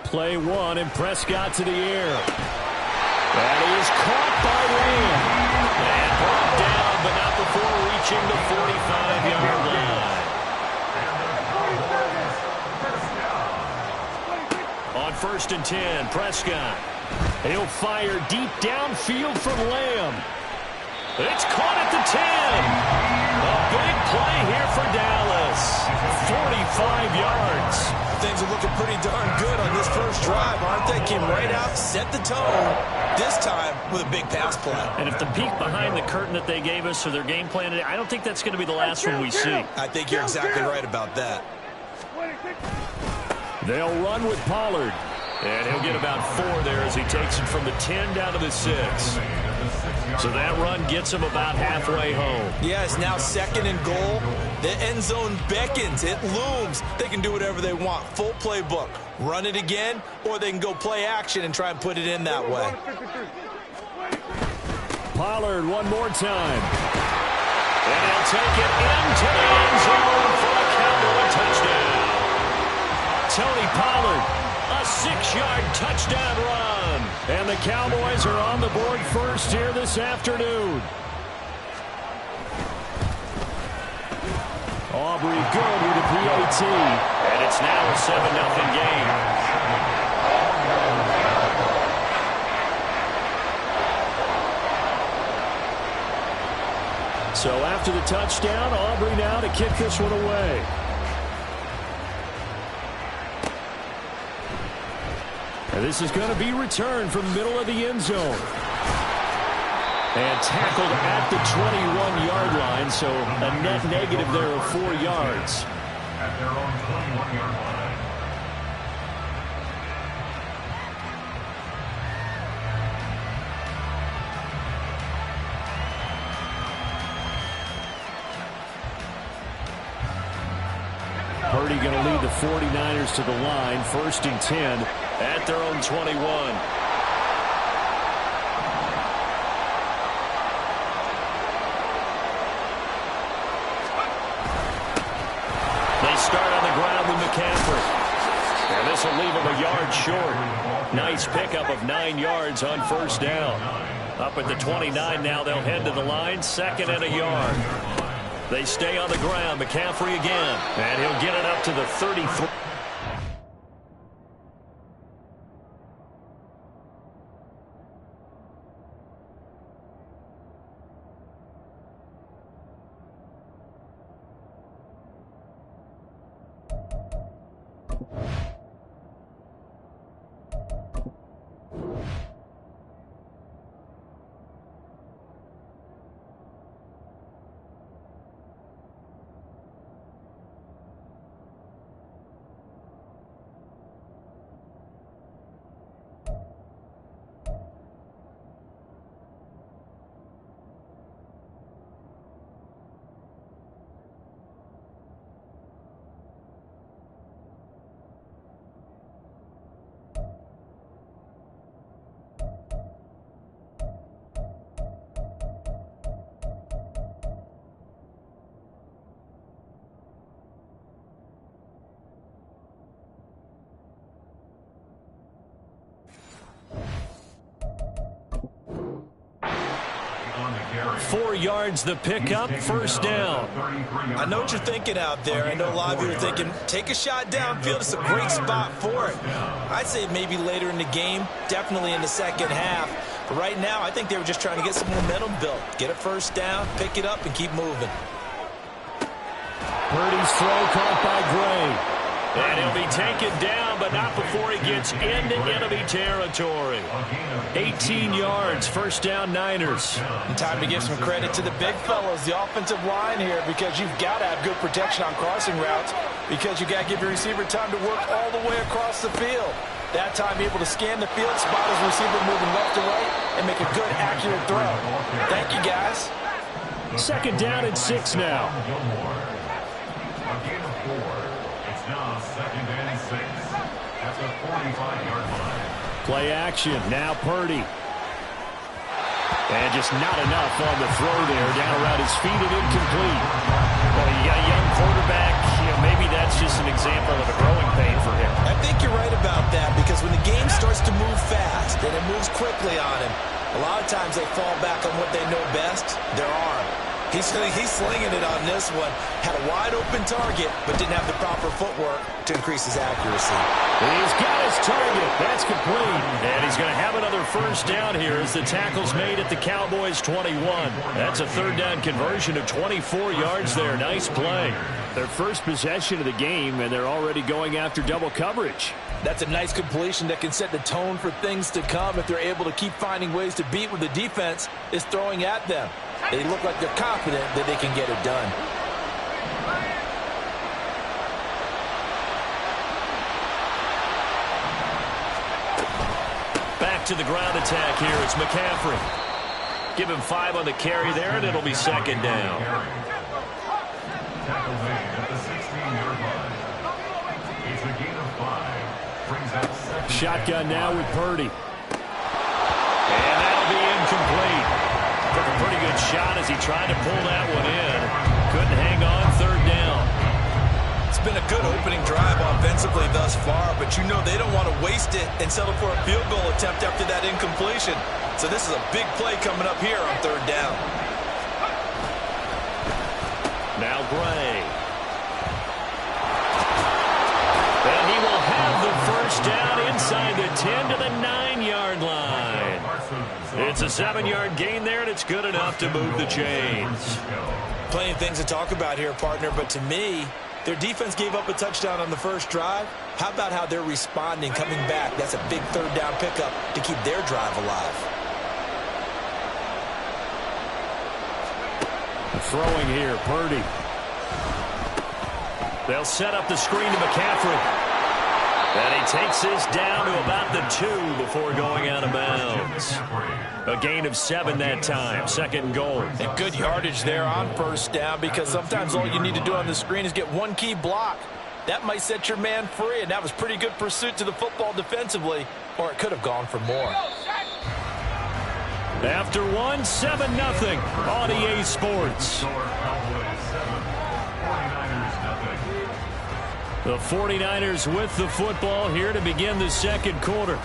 Play one, and Prescott to the air. That is caught by Lamb. And brought down, but not before reaching the 45-yard line. On 1st and 10, Prescott. He'll fire deep downfield from Lamb. It's caught at the 10. A big play here for Dallas. 45 yards. Things are looking pretty darn good on this first drive, aren't they? Came right out, set the tone, this time with a big pass play. And if the peek behind the curtain that they gave us for their game plan today, I don't think that's going to be the last one we see. I think you're exactly right about that. They'll run with Pollard. And he'll get about 4 there as he takes it from the 10 down to the 6. So that run gets him about halfway home. Yeah, it's now 2nd and goal. The end zone beckons. It looms. They can do whatever they want. Full playbook. Run it again, or they can go play action and try and put it in that way. Pollard one more time. And he'll take it into the end zone for a Cowboy touchdown. Tony Pollard, a 6-yard touchdown run. And the Cowboys are on the board first here this afternoon. Aubrey good with a PAT. And it's now a 7-0 game. So after the touchdown, Aubrey now to kick this one away. And this is going to be returned from the middle of the end zone. And tackled at the 21-yard line, so a net negative there of 4 yards. At their own 21-yard line. Purdy going to lead the 49ers to the line, 1st and 10 at their own 21. They start on the ground with McCaffrey. And this will leave him a yard short. Nice pickup of 9 yards on 1st down. Up at the 29 now, they'll head to the line, 2nd and a yard. They stay on the ground. McCaffrey again. And he'll get it up to the 33. Carry. 4 yards the pickup, 1st down. I know what you're thinking out there. I know a lot of you are thinking, take a shot downfield. It's a great spot for it. I'd say maybe later in the game, definitely in the second half. But right now, I think they were just trying to get some momentum built. Get a 1st down, pick it up, and keep moving. Purdy's throw caught by Gray. And he'll be taken down, but not before he gets into enemy territory. 18 yards, 1st down Niners. And time to give some credit to the big fellows, the offensive line here, because you've got to have good protection on crossing routes, because you've got to give your receiver time to work all the way across the field. That time able to scan the field, spot his receiver moving left to right, and make a good, accurate throw. Thank you, guys. 2nd down and 6 now. A gain of 4. It's now 2nd and 6 at the 45-yard line. Play action. Now Purdy. And just not enough on the throw there. Down around his feet and incomplete. Well, you got a young quarterback. maybe that's just an example of a growing pain for him. I think you're right about that, because when the game starts to move fast and it moves quickly on him, a lot of times they fall back on what they know best, their arm. He's slinging it on this one. Had a wide-open target, but didn't have the proper footwork to increase his accuracy. He's got his target. That's complete. And he's going to have another first down here as the tackle's made at the Cowboys' 21. That's a third down conversion of 24 yards there. Nice play. Their first possession of the game, and they're already going after double coverage. That's a nice completion that can set the tone for things to come if they're able to keep finding ways to beat what the defense is throwing at them. They look like they're confident that they can get it done. Back to the ground attack here. It's McCaffrey. Give him 5 on the carry there, and it'll be second down. Tackle made at the 16-yard line. It's a gain of 5. Brings up second. Shotgun now with Purdy. And that'll be incomplete. Took a pretty good shot as he tried to pull that one in. Couldn't hang on, third down. It's been a good opening drive offensively thus far, but you know they don't want to waste it and settle for a field goal attempt after that incompletion. So this is a big play coming up here on third down. Now Gray. And he will have the first down inside the 10 to the 9-yard line. It's a 7-yard gain there, and it's good enough to move the chains. Plenty of things to talk about here, partner, but to me, their defense gave up a touchdown on the first drive. How about how they're responding, coming back? That's a big third down pickup to keep their drive alive. Throwing here, Purdy. They'll set up the screen to McCaffrey. And he takes this down to about the 2 before going out of bounds. A gain of 7 that time, second and goal. And good yardage there on first down, because sometimes all you need to do on the screen is get one key block. That might set your man free, and that was pretty good pursuit to the football defensively, or it could have gone for more. After 1, 7-0 on EA Sports. The 49ers with the football here to begin the second quarter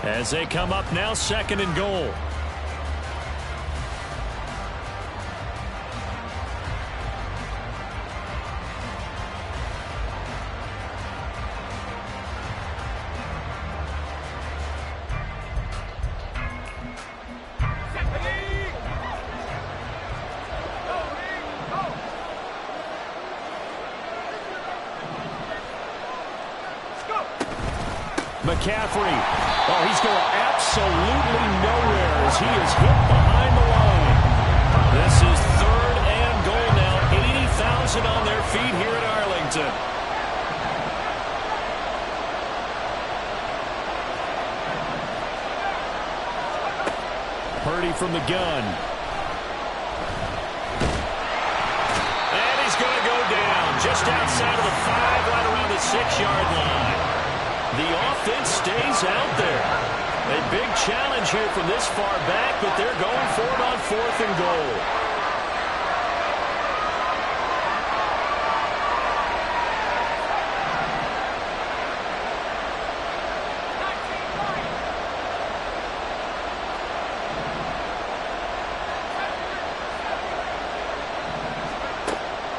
as they come up now second and goal. McCaffrey. Oh, he's going absolutely nowhere as he is hit behind the line. This is third and goal now. 80,000 on their feet here at Arlington. Purdy from the gun. And he's going to go down just outside of the 5, right around the 6-yard line. The offense stays out there. A big challenge here from this far back, but they're going for it on 4th and goal.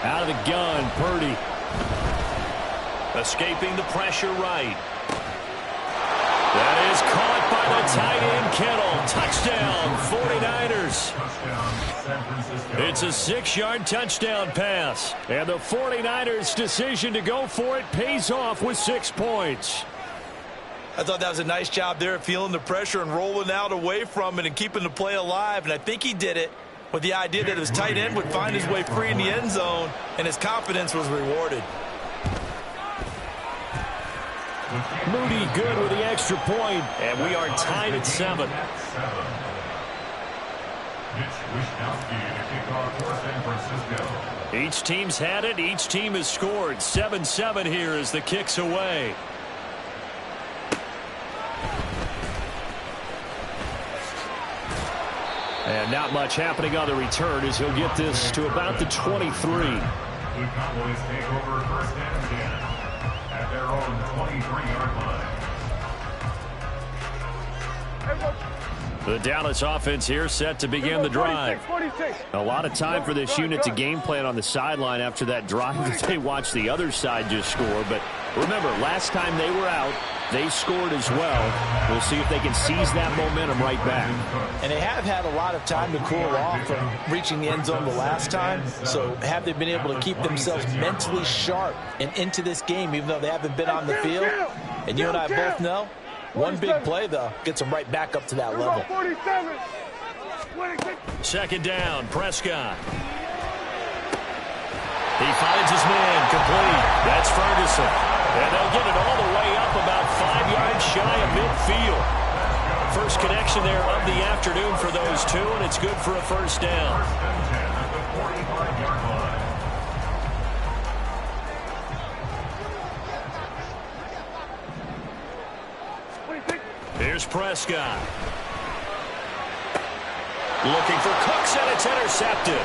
Out of the gun, Purdy. Escaping the pressure right. That is caught by the tight end, Kittle. Touchdown, 49ers. It's a 6-yard touchdown pass. And the 49ers' decision to go for it pays off with 6 points. I thought that was a nice job there, feeling the pressure and rolling out away from it and keeping the play alive. And I think he did it with the idea that his tight end would find his way free in the end zone, and his confidence was rewarded. Moody good with the extra point, and we are tied at 7. Each team's had it. Each team has scored. 7-7 here as the kick's away. And not much happening on the return as he'll get this to about the 23. The Cowboys take over first down again at their own 23-yard line. The Dallas offense here set to begin the drive. A lot of time for this unit to game plan on the sideline after that drive that they watched the other side just score. But remember, last time they were out, they scored as well. We'll see if they can seize that momentum right back. And they have had a lot of time to cool off from reaching the end zone the last time. So have they been able to keep themselves mentally sharp and into this game, even though they haven't been on the field? And you and I both know, one big play, though, gets them right back up to that level. Second down, Prescott. He finds his man, complete. That's Ferguson. And they'll get it all the way up about 5 yards shy of midfield. First connection there of the afternoon for those two, and it's good for a first down. Here's Prescott. Looking for Cooks, and it's intercepted.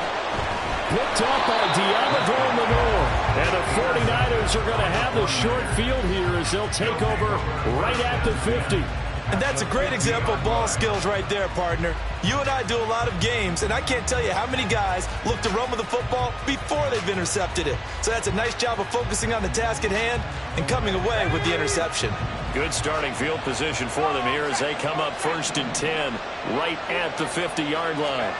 Picked up by Diamador Lenore. And the 49ers are going to have the short field here as they'll take over right at the 50. And that's a great example of ball skills right there, partner. You and I do a lot of games, and I can't tell you how many guys look to run with the football before they've intercepted it. So that's a nice job of focusing on the task at hand and coming away with the interception. Good starting field position for them here as they come up 1st and 10 right at the 50-yard line.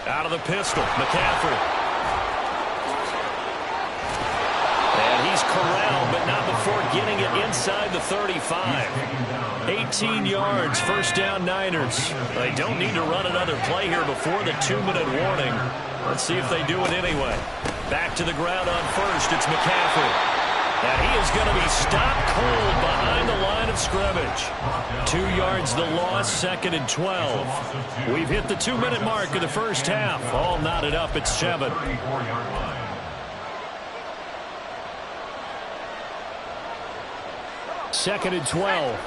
Out of the pistol, McCaffrey. And he's corralled, but not before getting it inside the 35. 18 yards, first down Niners. They don't need to run another play here before the 2-minute warning. Let's see if they do it anyway. Back to the ground on first, it's McCaffrey. And he is going to be stopped cold behind the line of scrimmage. 2 yards the loss, 2nd and 12. We've hit the 2-minute mark of the first half. All knotted up at 7. Second and 12.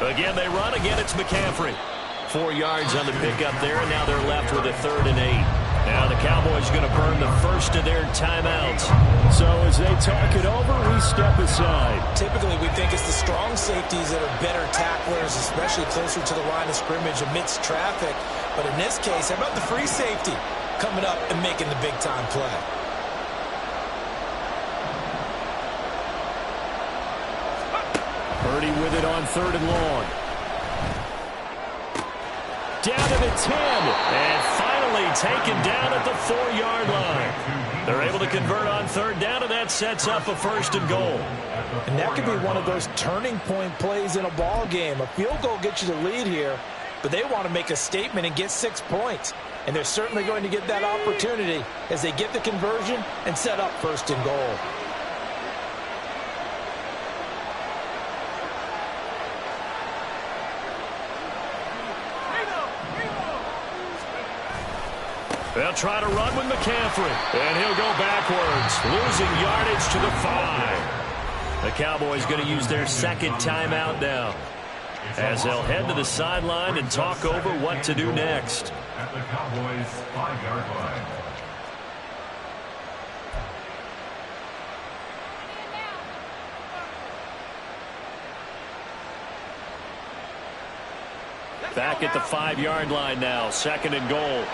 Again, they run. Again, it's McCaffrey. 4 yards on the pickup there, and now they're left with a 3rd and 8. Now the Cowboys are going to burn the first of their timeouts. So as they talk it over, we step aside. Typically, we think it's the strong safeties that are better tacklers, especially closer to the line of scrimmage amidst traffic. But in this case, how about the free safety coming up and making the big-time play? Purdy with it on 3rd and long. Down to the 10. And finally taken down at the 4-yard line. They're able to convert on 3rd down, and that sets up a 1st and goal. And that could be one of those turning point plays in a ball game. A field goal gets you the lead here, but they want to make a statement and get 6 points. And they're certainly going to get that opportunity as they get the conversion and set up 1st and goal. They'll try to run with McCaffrey, and he'll go backwards, losing yardage to the 5. The Cowboys going to use their 2nd timeout now as they'll head to the sideline and talk over what to do next. At the Cowboys' 5-yard line. Back at the 5-yard line now, 2nd and goal.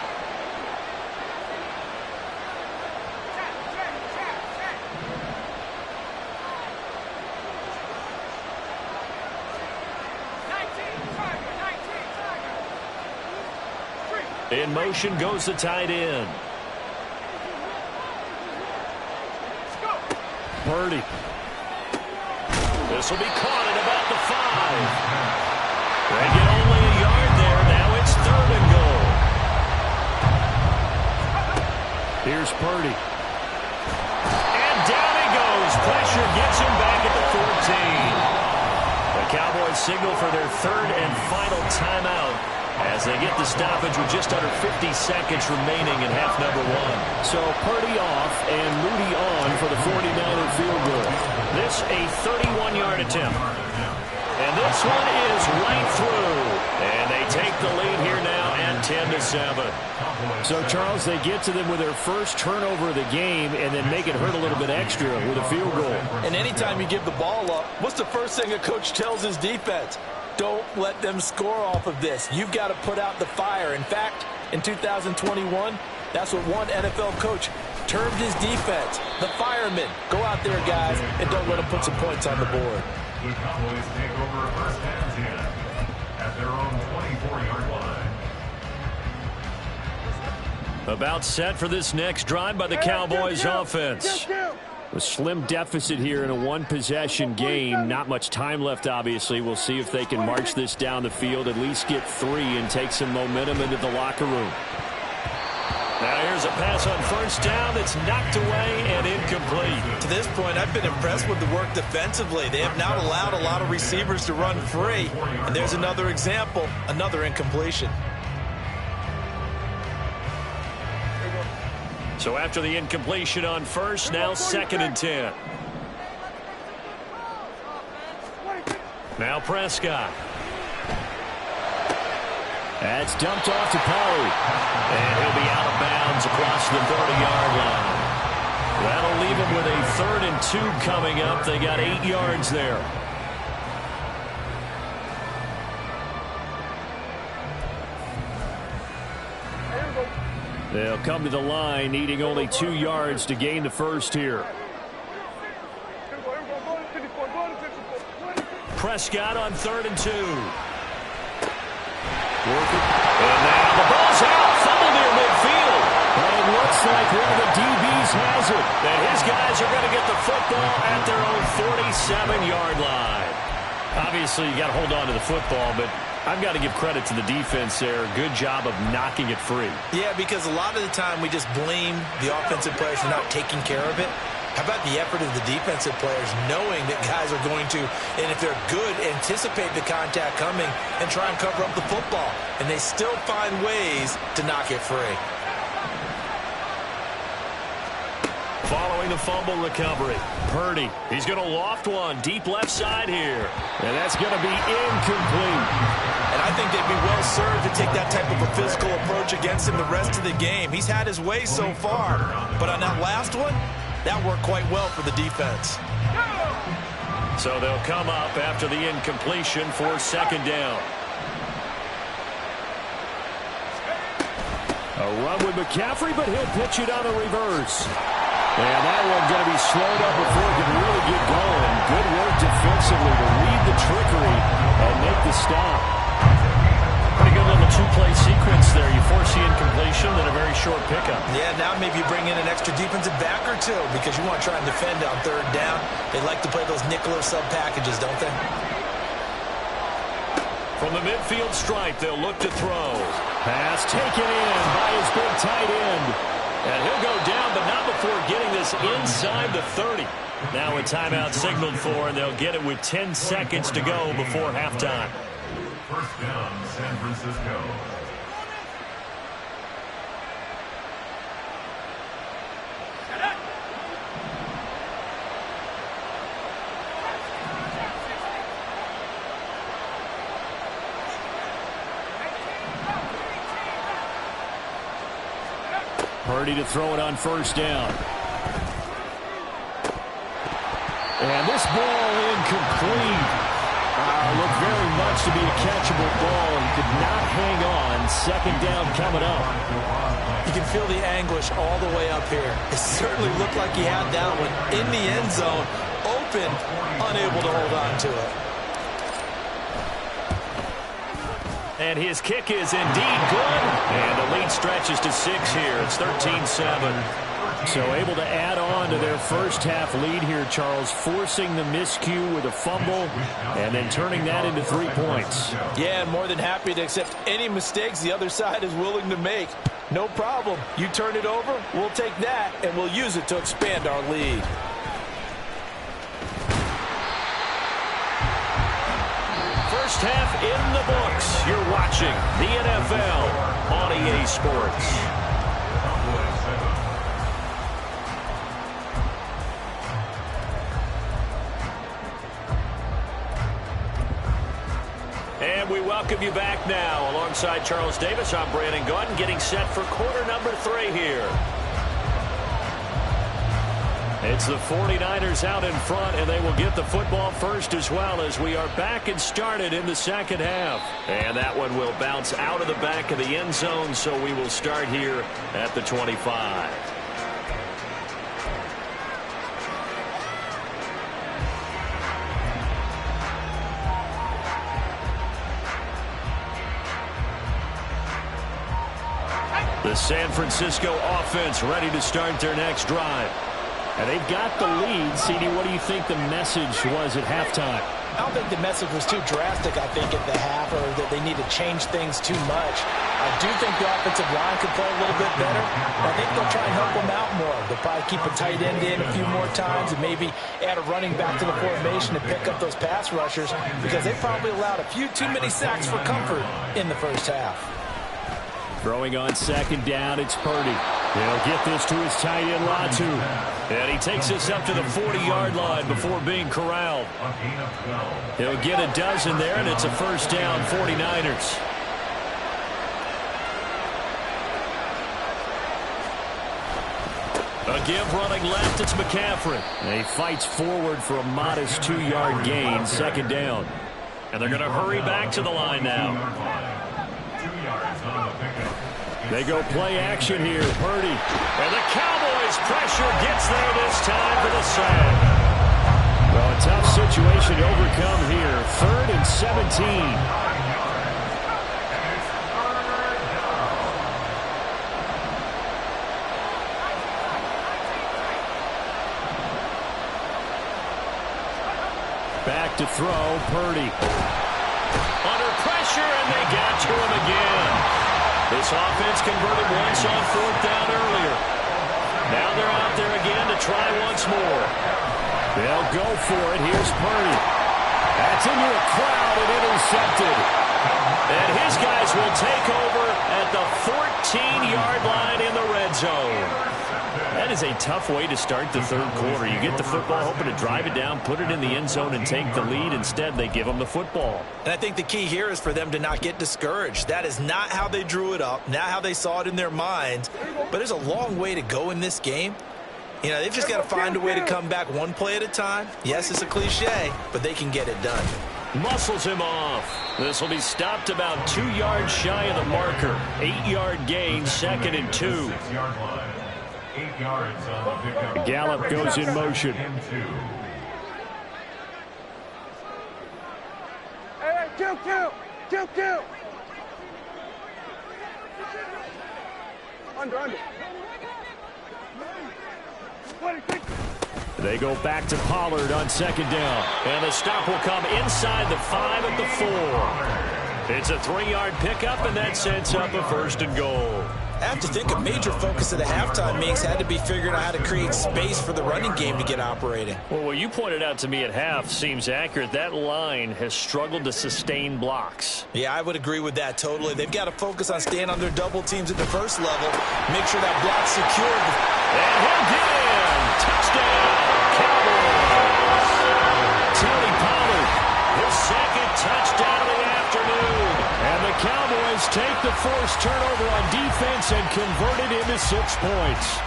In motion goes the tight end. Purdy. This will be caught at about the 5. They get only a yard there. Now it's 3rd and goal. Here's Purdy. And down he goes. Pressure gets him back at the 14. The Cowboys signal for their 3rd and final timeout as they get the stoppage with just under 50 seconds remaining in half number 1. So Purdy off and Moody on for the 49er field goal. This a 31-yard attempt. And this one is right through. And they take the lead here now at 10-7. So, Charles, they get to them with their first turnover of the game and then make it hurt a little bit extra with a field goal. And anytime you give the ball up, what's the first thing a coach tells his defense? Don't let them score off of this. You've got to put out the fire. In fact, in 2021, that's what one NFL coach termed his defense, the firemen. Go out there, guys, and don't let them put some points on the board. The Cowboys take over first and 10 at their own 24-yard line. About set for this next drive by the Cowboys offense. A slim deficit here in a one-possession game. Not much time left, obviously. We'll see if they can march this down the field, at least get 3 and take some momentum into the locker room. Now here's a pass on first down that's knocked away and incomplete. To this point, I've been impressed with the work defensively. They have not allowed a lot of receivers to run free. And there's another example, another incompletion. So after the incompletion on first, now 2nd and 10. Now Prescott. That's dumped off to Pollard. And he'll be out of bounds across the 30-yard line. That'll leave him with a 3rd and 2 coming up. They got 8 yards there. They'll come to the line, needing only 2 yards to gain the first here. Prescott on 3rd and 2. Working. And now the ball's out. Fumble near midfield. But it looks like one of the DBs has it. And his guys are going to get the football at their own 47-yard line. Obviously, you got to hold on to the football, but I've got to give credit to the defense there. Good job of knocking it free. Yeah, because a lot of the time we just blame the offensive players for not taking care of it. How about the effort of the defensive players knowing that guys are going to, and if they're good, anticipate the contact coming and try and cover up the football. And they still find ways to knock it free. Following the fumble recovery, Purdy. He's going to loft one deep left side here. And that's going to be incomplete. And I think they'd be well served to take that type of a physical approach against him the rest of the game. He's had his way so far. But on that last one, that worked quite well for the defense. So they'll come up after the incompletion for 2nd down. A run with McCaffrey, but he'll pitch it on a reverse. And that one's going to be slowed up before it can really get going. Good work defensively to read the trickery and make the stop. Pretty good little 2-play sequence there. You force the incompletion, then a very short pickup. Yeah, now maybe you bring in an extra defensive back or two because you want to try and defend on 3rd down. They like to play those nickel or sub packages, don't they? From the midfield stripe, they'll look to throw. Pass taken in by his big tight end. And he'll go down, but not before getting this inside the 30. Now a timeout signaled for, and they'll get it with 10 seconds to go before halftime. First down, San Francisco. Purdy to throw it on 1st down. And this ball incomplete. Looked very much to be a catchable ball and could not hang on. 2nd down coming up. You can feel the anguish all the way up here. It certainly looked like he had that one in the end zone, open, unable to hold on to it. And his kick is indeed good. And the lead stretches to 6 here. It's 13-7. So able to add on to their first half lead here, Charles, forcing the miscue with a fumble and then turning that into 3 points. Yeah, and more than happy to accept any mistakes the other side is willing to make. No problem. You turn it over, we'll take that, and we'll use it to expand our lead. First half in the books. You're watching the NFL on EA Sports. And we welcome you back now. Alongside Charles Davis, I'm Brandon Gaudin, getting set for quarter number 3 here. It's the 49ers out in front, and they will get the football first as well as we are back and started in the second half. And that one will bounce out of the back of the end zone, so we will start here at the 25. The San Francisco offense ready to start their next drive. And they've got the lead. CD, what do you think the message was at halftime? I don't think the message was too drastic, I think, at the half, or that they need to change things too much. I do think the offensive line could play a little bit better. I think they'll try and help them out more. They'll probably keep a tight end in a few more times and maybe add a running back to the formation to pick up those pass rushers, because they probably allowed a few too many sacks for comfort in the first half. Throwing on second down, it's Purdy. He'll get this to his tight end, Latu. And he takes this up to the 40-yard line before being corralled. He'll get a dozen there, and it's a first down, 49ers. A give running left, it's McCaffrey. And he fights forward for a modest 2-yard gain, second down. And they're going to hurry back to the line now. 2 yards on the pickup. They go play action here. Purdy. And the Cowboys pressure gets there this time for the sack. Well, a tough situation to overcome here. 3rd and 17. Back to throw, Purdy. Under pressure, and they got to him again. This offense converted once on 4th down earlier. Now they're out there again to try once more. They'll go for it. Here's Purdy. That's into a crowd and intercepted. And his guys will take over at the 14-yard line in the red zone. That is a tough way to start the 3rd quarter. You get the football, hoping to drive it down, put it in the end zone, and take the lead. Instead, they give them the football. And I think the key here is for them to not get discouraged. That is not how they drew it up, not how they saw it in their minds. But there's a long way to go in this game. You know, they've just got to find a way to come back one play at a time. Yes, it's a cliche, but they can get it done. Muscles him off. This will be stopped about 2 yards shy of the marker. 8-yard gain, 2nd and 2. 6-yard line. 8 yards on the pickup. Gallup goes in motion. And 2. Hey, two. Under. They go back to Pollard on 2nd down. And the stop will come inside the 5 at the 4. It's a 3-yard pickup, and that sets up a 1st and goal. I have to think a major focus of the halftime meetings had to be figuring out how to create space for the running game to get operating. Well, what you pointed out to me at half seems accurate. That line has struggled to sustain blocks. Yeah, I would agree with that totally. They've got to focus on staying on their double teams at the first level, make sure that block's secured. And he'll get in. Touchdown, Cowboys. Tony Pollard, his 2nd touchdown of the afternoon. And the Cowboys take the forced turnover on defense and convert it into 6 points.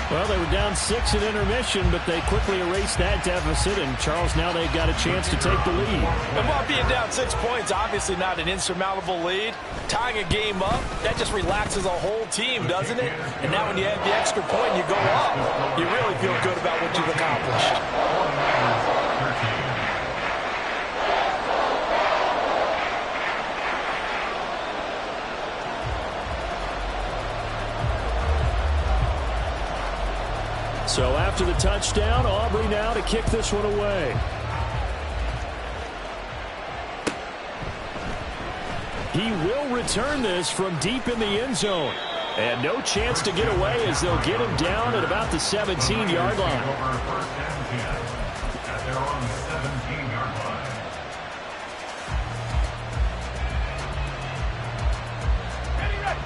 Well, they were down 6 in intermission, but they quickly erased that deficit, and Charles, now they've got a chance to take the lead. And while being down 6 points, obviously not an insurmountable lead, tying a game up, that just relaxes a whole team, doesn't it? And now when you have the extra point and you go up, you really feel good about what you've accomplished. So after the touchdown, Aubrey now to kick this one away. He will return this from deep in the end zone. And no chance to get away as they'll get him down at about the 17-yard line. They're on the 17-yard line.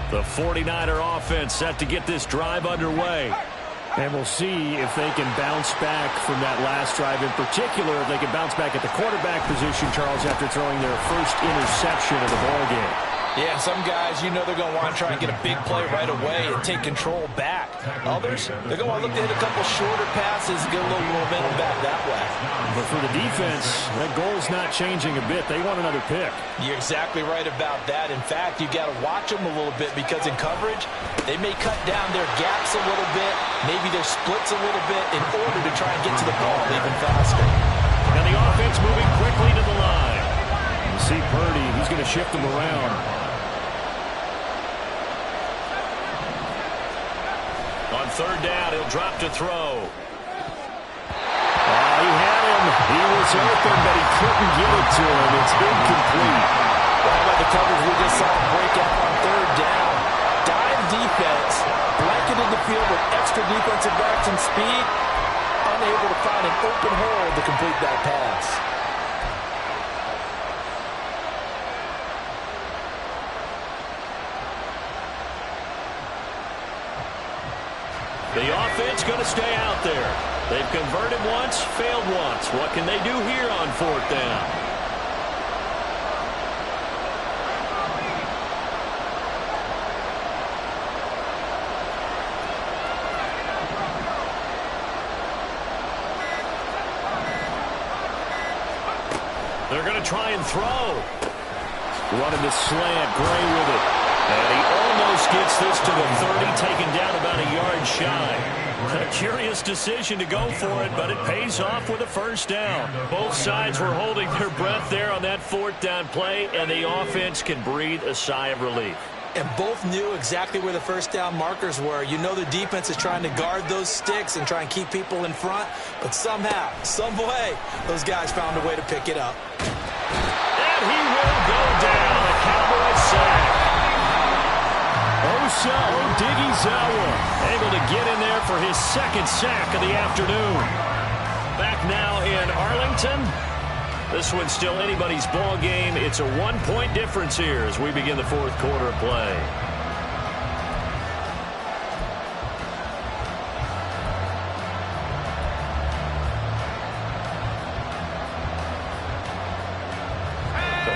The 49er offense set to get this drive underway. And we'll see if they can bounce back from that last drive. In particular, if they can bounce back at the quarterback position, Charles, after throwing their first interception of the ballgame. Yeah, some guys, you know they're going to want to try and get a big play right away and take control back. Others, they're going to want to look to hit a couple shorter passes and get a little momentum back that way. But for the defense, that goal's not changing a bit. They want another pick. You're exactly right about that. In fact, you got to watch them a little bit because in coverage, they may cut down their gaps a little bit, maybe their splits a little bit in order to try and get to the ball even faster. And the offense moving quickly to the line. You see Purdy, he's going to shift them around. On third down, he'll drop to throw. He had him. He was open, but he couldn't get it to him. It's incomplete. How about the coverage we just saw him break out on third down? Dime defense, blanketed the field with extra defensive backs and speed, unable to find an open hole to complete that pass. The offense going to stay out there. They've converted once, failed once. What can they do here on fourth down? They're going to try and throw. Running the slant, Gray with it. And he almost gets this to the 30, taken down about a yard shy. A curious decision to go for it, but it pays off with a first down. Both sides were holding their breath there on that fourth down play, and the offense can breathe a sigh of relief. And both knew exactly where the first down markers were. You know the defense is trying to guard those sticks and try and keep people in front, but somehow, some way, those guys found a way to pick it up. And he will go down. A Cowboy sack. Osa Odighizuwa Able to get in there for his second sack of the afternoon. Back now in Arlington. This one's still anybody's ball game. It's a 1-point difference here as we begin the fourth quarter of play.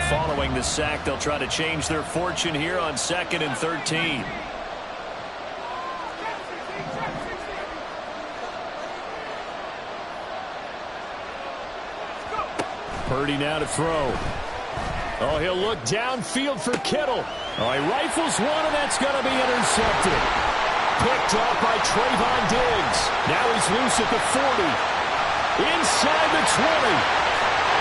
Following the sack, they'll try to change their fortune here on 2nd and 13. Purdy now to throw. Oh, he'll look downfield for Kittle. Oh, he rifles one, and that's going to be intercepted. Picked up by Trayvon Diggs. Now he's loose at the 40. Inside the 20.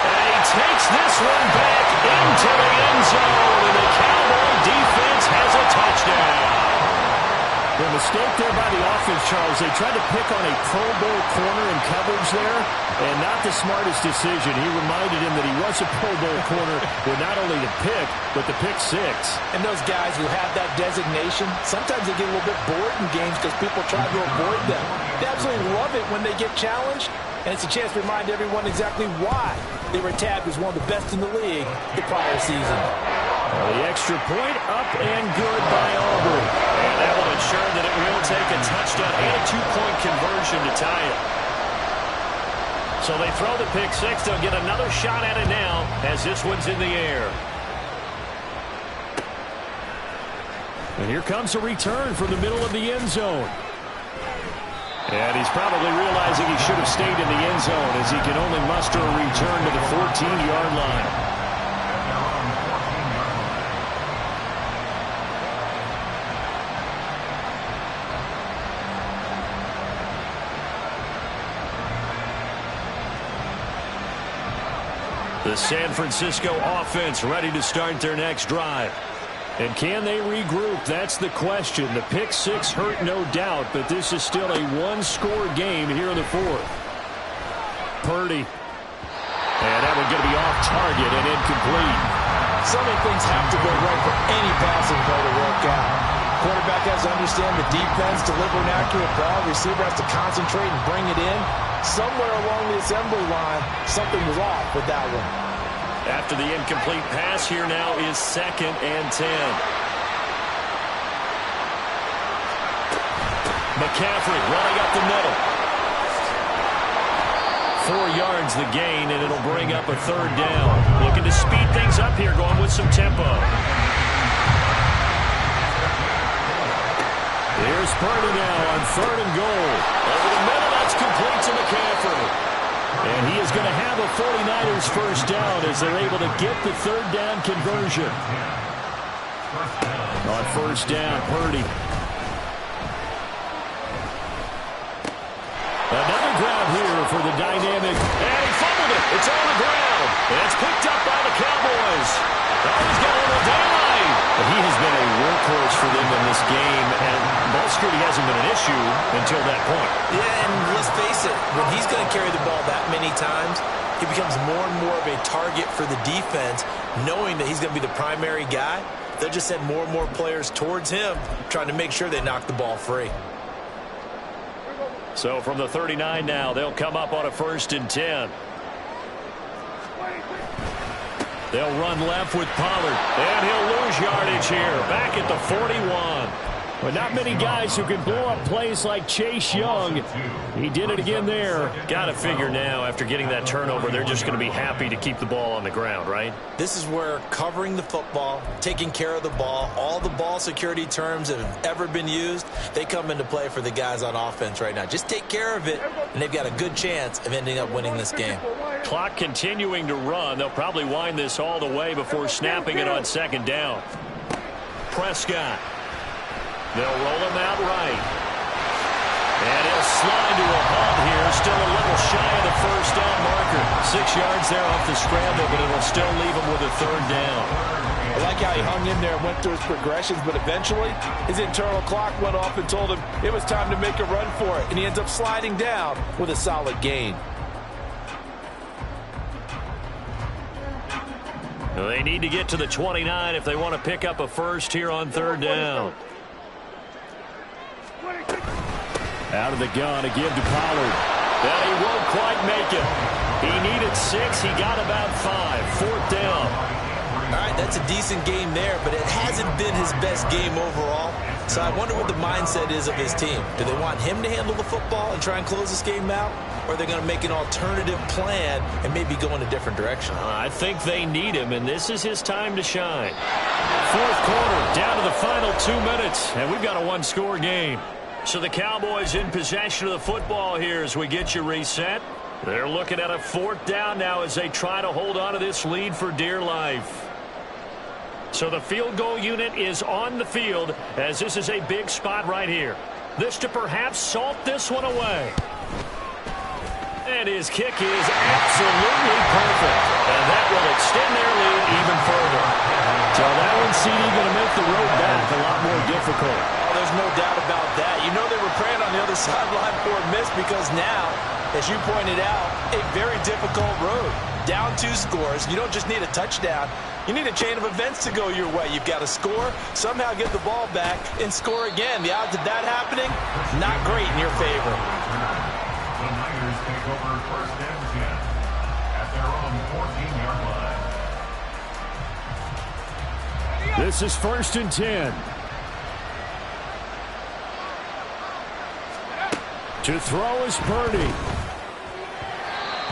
And he takes this one back into the end zone, and the Cowboy defense has a touchdown. The mistake there by the offense, Charles. They tried to pick on a Pro Bowl corner in coverage there, and not the smartest decision. He reminded him that he was a Pro Bowl corner with not only the pick, but the pick six. And those guys who have that designation, sometimes they get a little bit bored in games because people try to avoid them. They absolutely love it when they get challenged, and it's a chance to remind everyone exactly why they were tabbed as one of the best in the league the prior season. The extra point up and good by Aubrey. And that will ensure that it will take a touchdown and a 2-point conversion to tie it. So they throw the pick six. They'll get another shot at it now as this one's in the air. And here comes a return from the middle of the end zone. And he's probably realizing he should have stayed in the end zone as he can only muster a return to the 14-yard line. The San Francisco offense ready to start their next drive. And can they regroup? That's the question. The pick six hurt, no doubt, but this is still a one-score game here in the fourth. Purdy. And that one's going to be off target and incomplete. So many things have to go right for any passing play to work out. Quarterback has to understand the defense, deliver an accurate ball. Receiver has to concentrate and bring it in. Somewhere along the assembly line, something was off with that one. After the incomplete pass, here now is 2nd and 10. McCaffrey running up the middle. 4 yards the gain, and it'll bring up a third down. Looking to speed things up here, going with some tempo. Here's Purdy now on 3rd and goal. Over the middle, that's complete to McCaffrey. And he is going to have a 49ers first down as they're able to get the third down conversion. On first down, Purdy. Another grab here for the dynamic. And he fumbled it. It's on the ground. And it's picked up by the Cowboys. Oh, he's got a little daylight. But he has been a workhorse for them in this game, and ball security hasn't been an issue until that point. Yeah, and let's face it, when he's going to carry the ball that many times, he becomes more and more of a target for the defense, knowing that he's going to be the primary guy. They'll just send more and more players towards him, trying to make sure they knock the ball free. So from the 39 now, they'll come up on a 1st and 10. They'll run left with Pollard, and he'll lose yardage here. Back at the 41. But not many guys who can blow up plays like Chase Young. He did it again there. Got to figure now, after getting that turnover, they're just going to be happy to keep the ball on the ground, right? This is where covering the football, taking care of the ball, all the ball security terms that have ever been used, they come into play for the guys on offense right now. Just take care of it, and they've got a good chance of ending up winning this game. Clock continuing to run. They'll probably wind this all the way before snapping it on 2nd down. Prescott. They'll roll him out right. And he'll slide to a halt here. Still a little shy of the first down marker. 6 yards there off the scramble, but it'll still leave him with a 3rd down. I like how he hung in there and went through his progressions, but eventually his internal clock went off and told him it was time to make a run for it. And he ends up sliding down with a solid gain. They need to get to the 29 if they want to pick up a first here on 3rd down. Out of the gun, a give to Pollard. Well, he won't quite make it. He needed 6. He got about 5. 4th down. All right, that's a decent game there, but it hasn't been his best game overall. So I wonder what the mindset is of his team. Do they want him to handle the football and try and close this game out? Or are they going to make an alternative plan and maybe go in a different direction? I think they need him, and this is his time to shine. 4th quarter, down to the final 2 minutes, and we've got a 1-score game. So the Cowboys in possession of the football here as we get you reset. They're looking at a 4th down now as they try to hold on to this lead for dear life. So the field goal unit is on the field as this is a big spot right here. This to perhaps salt this one away. And his kick is absolutely perfect. And that will extend their lead even further. So that one, CD, going to make the road back a lot more difficult. Oh, there's no doubt about that. You know they were praying on the other sideline for a miss because now, as you pointed out, a very difficult road. Down 2 scores. You don't just need a touchdown. You need a chain of events to go your way. You've got to score, somehow get the ball back, and score again. The odds of that happening, not great in your favor. The Niners take over 1st and 10 at their own 14-yard line. This is 1st and 10. To throw is Purdy.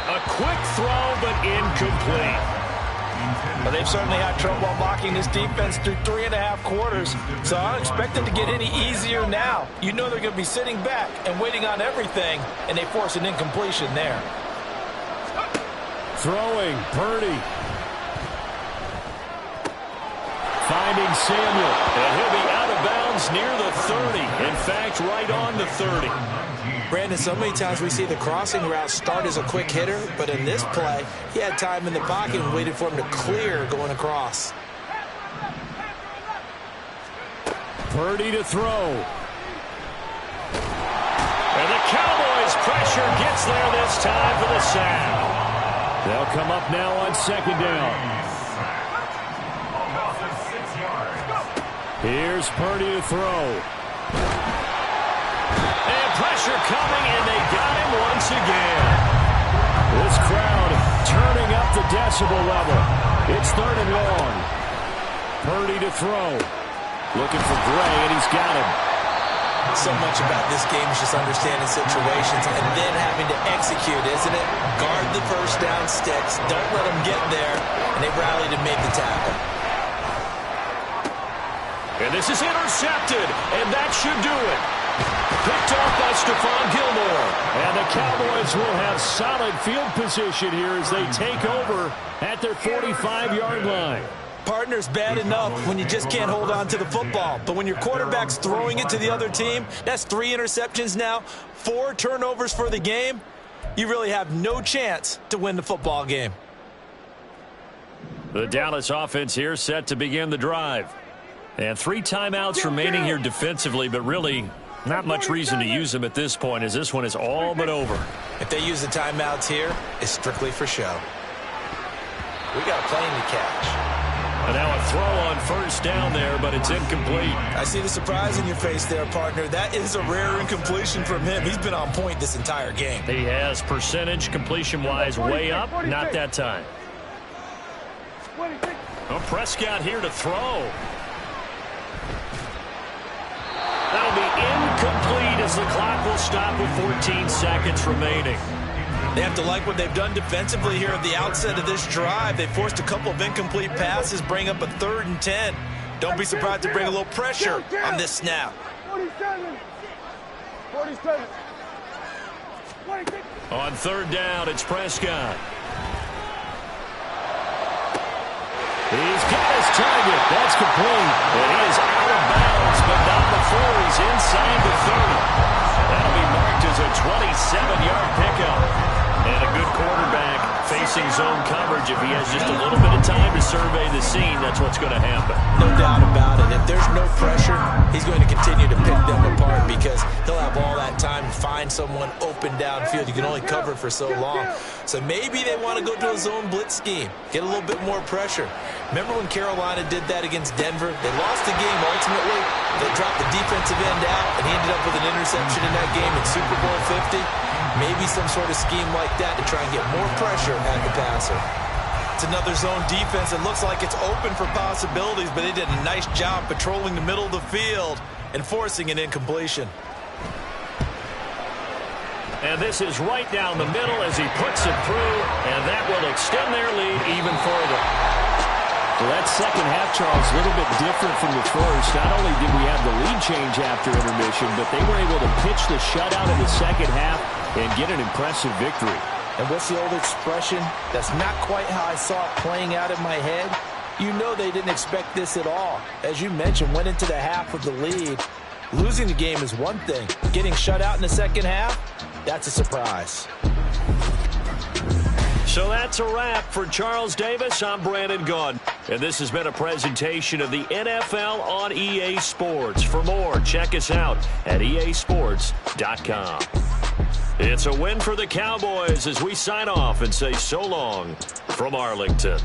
A quick throw, but incomplete. But they've certainly had trouble unlocking this defense through 3.5 quarters. So I don't expect it to get any easier now. You know they're going to be sitting back and waiting on everything, and they force an incompletion there. Throwing, Purdy. Finding Samuel. And he'll be out of bounds near the 30. In fact, right on the 30. Brandon, so many times we see the crossing route start as a quick hitter, but in this play, he had time in the pocket and waited for him to clear going across. Purdy to throw. And the Cowboys' pressure gets there this time for the sack. They'll come up now on 2nd down. Here's Purdy to throw. And pressure coming, and they got him once again. This crowd turning up the decibel level. It's 3rd and long. Purdy to throw. Looking for Gray, and he's got him. So much about this game is just understanding situations and then having to execute, isn't it? Guard the first down sticks. Don't let them get there. And they rallied and made the tackle. And this is intercepted, and that should do it. Picked off by Stephon Gilmore. And the Cowboys will have solid field position here as they take over at their 45-yard line. Partner's bad enough when you just can't hold on to the football. But when your quarterback's throwing it to the other team, that's 3 interceptions now, 4 turnovers for the game. You really have no chance to win the football game. The Dallas offense here set to begin the drive. And 3 timeouts remaining here defensively, but really not much reason to use them at this point as this one is all but over. If they use the timeouts here, it's strictly for show. We got a plane to catch. And now a throw on first down there, but it's incomplete. I see the surprise in your face there, partner. That is a rare incompletion from him. He's been on point this entire game. He has percentage completion-wise way up. Not that time. Oh, Prescott here to throw. That'll be incomplete as the clock will stop with 14 seconds remaining. They have to like what they've done defensively here at the outset of this drive. They forced a couple of incomplete passes, bring up a 3rd and 10. Don't be surprised to bring a little pressure on this snap. 47. On 3rd down, it's Prescott. He's got his target. That's complete. And he is out of bounds, but not before he's inside the 30. That'll be marked as a 27-yard pickup. And a good quarterback facing zone coverage. If he has just a little bit of time to survey the scene, that's what's going to happen. No doubt about it. If there's no pressure, he's going to continue to pick them apart because he'll have all that time to find someone open downfield. You can only cover for so long. So maybe they want to go to a zone blitz scheme, get a little bit more pressure. Remember when Carolina did that against Denver? They lost the game ultimately. They dropped the defensive end out, and he ended up with an interception in that game in Super Bowl 50. Maybe some sort of scheme like that to try and get more pressure at the passer. It's another zone defense. It looks like it's open for possibilities, but they did a nice job patrolling the middle of the field and forcing an incompletion. And this is right down the middle as he puts it through, and that will extend their lead even further. Well, that second half, Charles, a little bit different from the first. Not only did we have the lead change after intermission, but they were able to pitch the shutout in the second half and get an impressive victory. And what's the old expression? That's not quite how I saw it playing out in my head. You know they didn't expect this at all. As you mentioned, went into the half with the lead. Losing the game is one thing. Getting shut out in the second half, that's a surprise. So that's a wrap for Charles Davis. I'm Brandon Gaudin. And this has been a presentation of the NFL on EA Sports. For more, check us out at easports.com. It's a win for the Cowboys as we sign off and say so long from Arlington.